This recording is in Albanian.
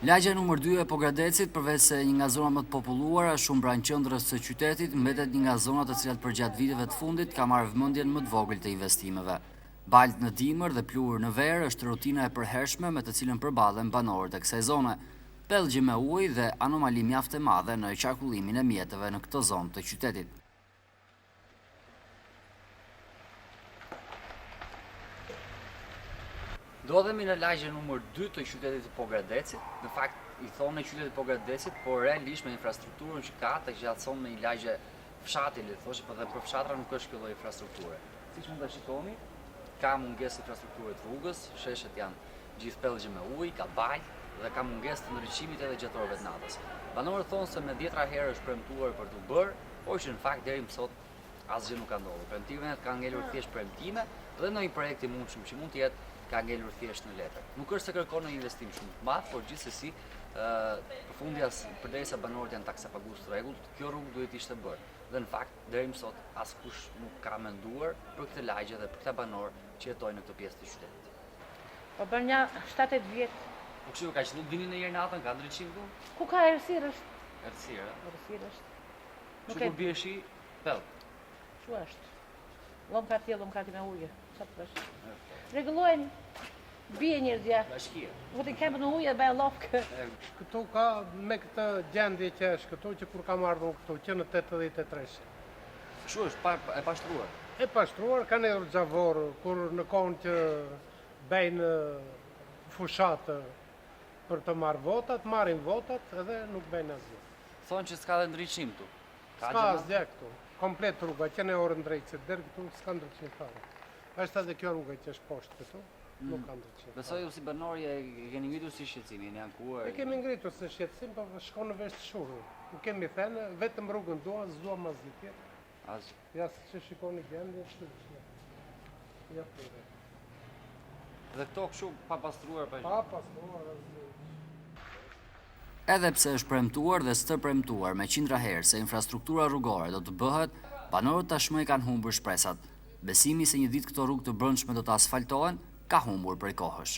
Lagja numër 2 e Pogradecit, përveç se një nga zonat më të populluara, shumë pranë qendrës së qytetit, mbetet një nga zonat të cilat përgjatë viteve të fundit ka marrë vëmendjen më të vogël të investimeve. Baltë në dimër dhe plur në verë është rutina e përhershme me të cilën përballen banorët e kësaj zone. Pellgje me ujë dhe anomali mjaft e madhe në qarkullimin e mjeteve në këtë zonë të qytetit. Ndodhemi në lagje numër 2 të qytetit të Pogradecit. Në fakt i thonë qytetit të Pogradecit, por realisht me infrastrukturën që ka të gjatëson me një lagje fshati, le të thosh, por dhe për fshatra nuk është kjo lloj infrastrukture. Siç mund ta shikoni, ka mungesë infrastrukture të rrugës, sheshet janë gjithë pellgje me ujë, ka balj dhe ka mungesë të ndriçimit edhe gjatorëve të natës. Banorët thonë se me 10 herë është premtuar për t'u bërë, por që në fakt deri më sot asgjë nuk ka ndodhur. Premtimet ka ngelur thjesht premtime dhe ndonjë projekt i mundshëm që mund të jetë ka ngelur thjesht në letër. Nuk është se kërkon një investim shumë të madh, por gjithsesi përfundjas përderisa banorët janë taksapagues të rregullt, kjo rrugë duhet ishte bërë. Dhe në fakt deri më sot askush nuk ka menduar për këtë lagje dhe për këta banorë që jetojnë në këtë pjesë të qytetit. Po bën një 7-8 vjet. Po kështu ka që nuk vini në herë natën, ka ndriçim këtu? Ku ka errësirë është? Errësirë. Errësirë është. Nuk e bie shi pell. Çu është? Lom ka tjellë, lom ka ti me ujë. Sa të bësh? Rregullohen bie njerëzja. Bashkia. Voti kemë në ujë bëj lofkë. Këtu ka me këtë gjendje që është këtu që kur kam ardhur këtu që në 83. Kështu është e pashtruar. E pashtruar kanë edhe xhavor kur në kohën që bëjnë fushatë për të marrë votat, marrin votat edhe nuk bëjnë asgjë. Thonë që s'ka dhe ndriçim këtu. S'ka asgjë këtu. Komplet rruga që në orën drejtëse deri këtu s'ka ndriçim fare. Është edhe kjo rruga që është poshtë këtu. Nuk ka ndriçim. Besoj ju si banorë e keni ngritur si shqetësim, jeni ankuar. E kemi ngritur si shqetësim, po shkon në vesh të shurë. Nuk kemi thënë, vetëm rrugën dua, s'duam asgjë tjetër. Asgjë. Ja që shikoni gjendje, kështu. Ja përre. Dhe këto kështu pa pastruar pa. Pa pastruar asgjë. Edhe pse është premtuar dhe s'të premtuar me qindra herë se infrastruktura rrugore do të bëhet, banorët tashmë kanë humbur shpresat. Besimi se një ditë këto rrugë të brendshme do të asfaltohen ka humbur prej kohësh.